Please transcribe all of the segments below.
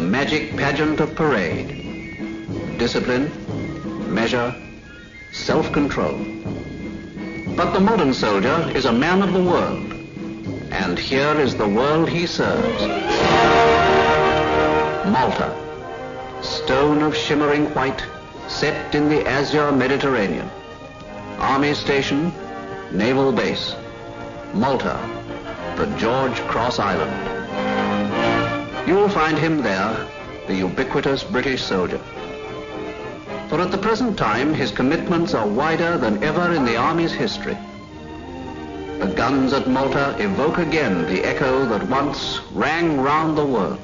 magic pageant of parade. Discipline, measure, self-control. But the modern soldier is a man of the world, and here is the world he serves. Malta, stone of shimmering white, set in the azure Mediterranean. Army station, naval base. Malta, the George Cross Island. You'll find him there, the ubiquitous British soldier. For at the present time, his commitments are wider than ever in the Army's history. The guns at Malta evoke again the echo that once rang round the world.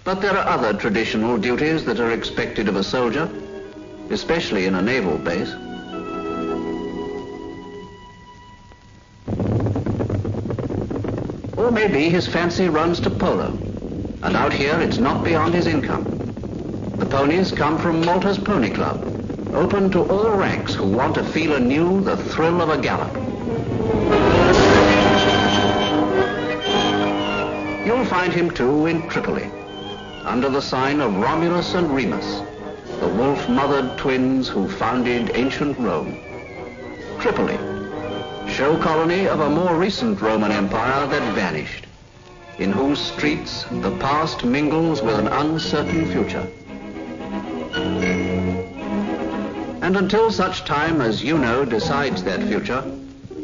But there are other traditional duties that are expected of a soldier, especially in a naval base. Or maybe his fancy runs to polo, and out here it's not beyond his income. The ponies come from Malta's Pony Club, open to all ranks who want to feel anew the thrill of a gallop. You'll find him too in Tripoli, under the sign of Romulus and Remus, the wolf-mothered twins who founded ancient Rome. Tripoli, show colony of a more recent Roman Empire that vanished, in whose streets the past mingles with an uncertain future. And until such time as UNO decides that future,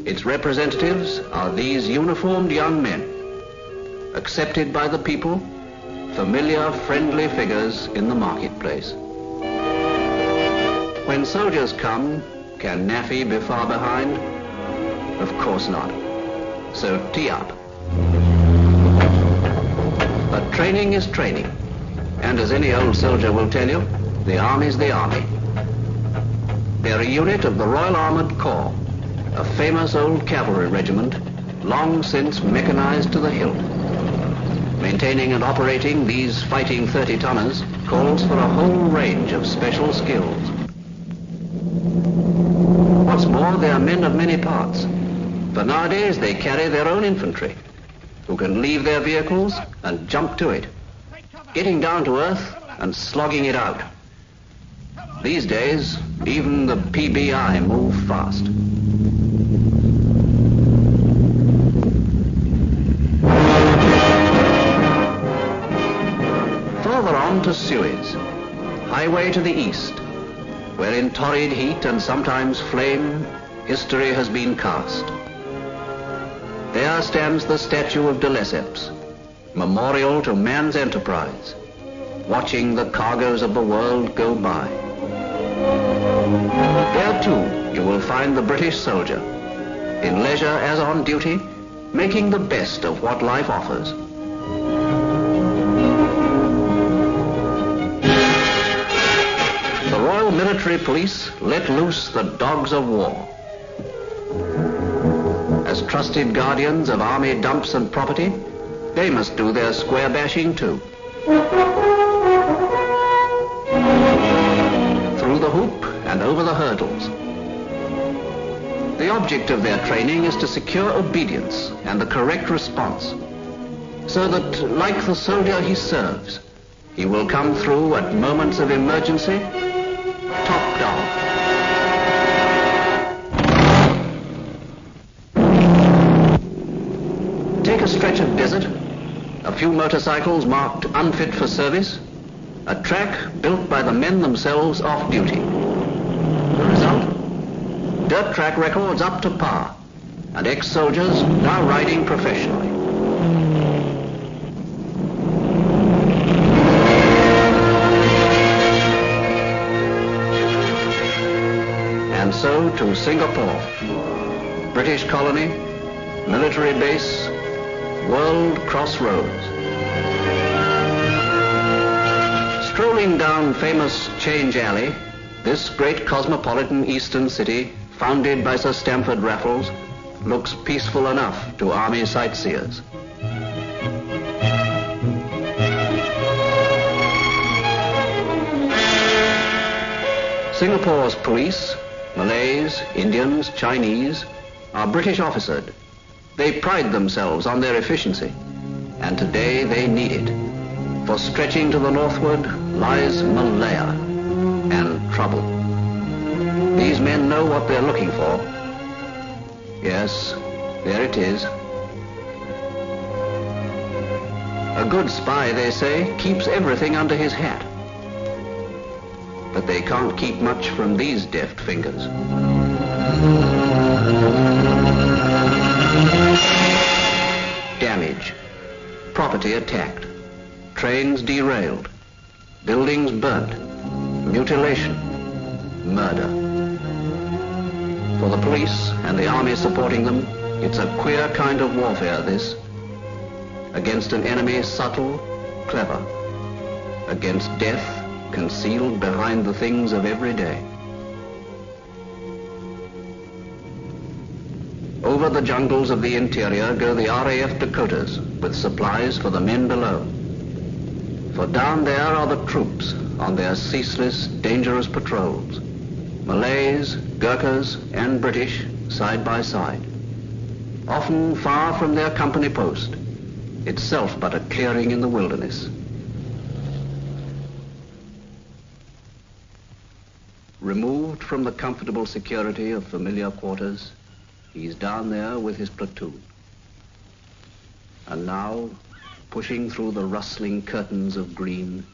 its representatives are these uniformed young men, accepted by the people, familiar, friendly figures in the marketplace. When soldiers come, can NAFI be far behind? Of course not. So tee up. But training is training. And as any old soldier will tell you, the Army's the Army. They're a unit of the Royal Armoured Corps, a famous old cavalry regiment, long since mechanized to the hilt. Maintaining and operating these fighting 30-tonners calls for a whole range of special skills. What's more, they are men of many parts. For nowadays they carry their own infantry, who can leave their vehicles and jump to it, getting down to earth and slogging it out. These days, even the PBI move fast. Farther on to Suez, highway to the east, where in torrid heat and sometimes flame, history has been cast. There stands the statue of de Lesseps, memorial to man's enterprise, watching the cargoes of the world go by. There too you will find the British soldier, in leisure as on duty, making the best of what life offers. The Royal Military Police let loose the dogs of war. As trusted guardians of army dumps and property, they must do their square bashing too. Through the hoop and over the hurdles. The object of their training is to secure obedience and the correct response, so that, like the soldier he serves, he will come through at moments of emergency, top down. Take a stretch of desert, a few motorcycles marked unfit for service, a track built by the men themselves off duty. The result? Dirt track records up to par, and ex-soldiers now riding professionally. And so to Singapore, British colony, military base, world crossroads. Strolling down famous Change Alley, this great cosmopolitan eastern city, founded by Sir Stamford Raffles, looks peaceful enough to army sightseers. Singapore's police, Malays, Indians, Chinese, are British officered. They pride themselves on their efficiency, and today they need it. For stretching to the northward lies Malaya and trouble. These men know what they're looking for. Yes, there it is. A good spy, they say, keeps everything under his hat. But they can't keep much from these deft fingers. Damage, property attacked, trains derailed, buildings burnt, mutilation, murder. For the police and the army supporting them, it's a queer kind of warfare, this. Against an enemy subtle, clever. Against death concealed behind the things of every day. Over the jungles of the interior go the RAF Dakotas with supplies for the men below. For down there are the troops on their ceaseless, dangerous patrols. Malays, Gurkhas, and British side by side. Often far from their company post, itself but a clearing in the wilderness. Removed from the comfortable security of familiar quarters, he's down there with his platoon. And now, pushing through the rustling curtains of green,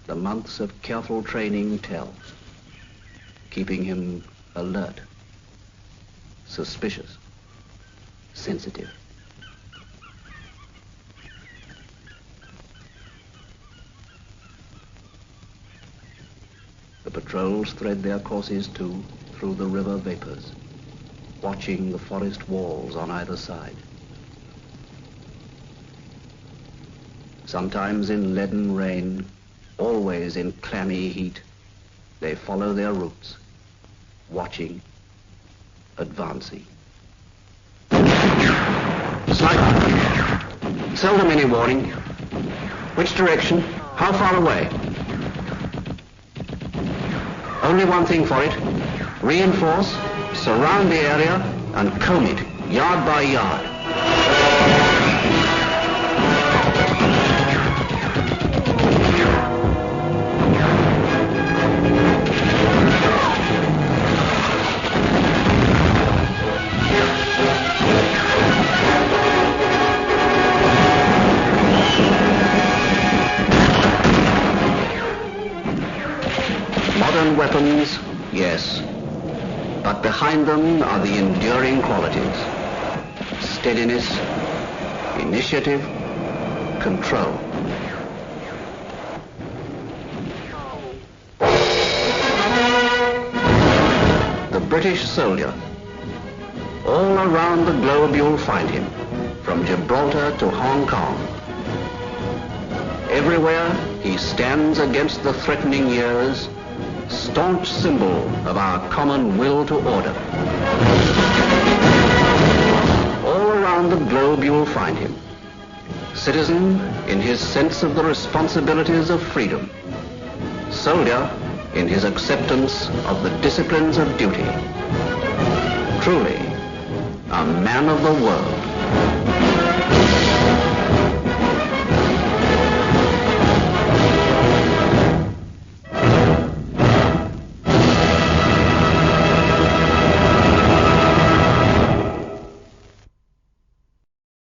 the months of careful training tell, keeping him alert, suspicious, sensitive. The patrols thread their courses too through the river vapors, watching the forest walls on either side. Sometimes in leaden rain, always in clammy heat, they follow their routes, watching, advancing. Sniper. Seldom any warning. Which direction? How far away? Only one thing for it. Reinforce, surround the area, and comb it, yard by yard. Modern weapons, yes, but behind them are the enduring qualities: steadiness, initiative, control. The British soldier. All around the globe you'll find him, from Gibraltar to Hong Kong. Everywhere he stands against the threatening years, staunch symbol of our common will to order. All around the globe you'll find him, citizen in his sense of the responsibilities of freedom, soldier in his acceptance of the disciplines of duty. Truly, a man of the world.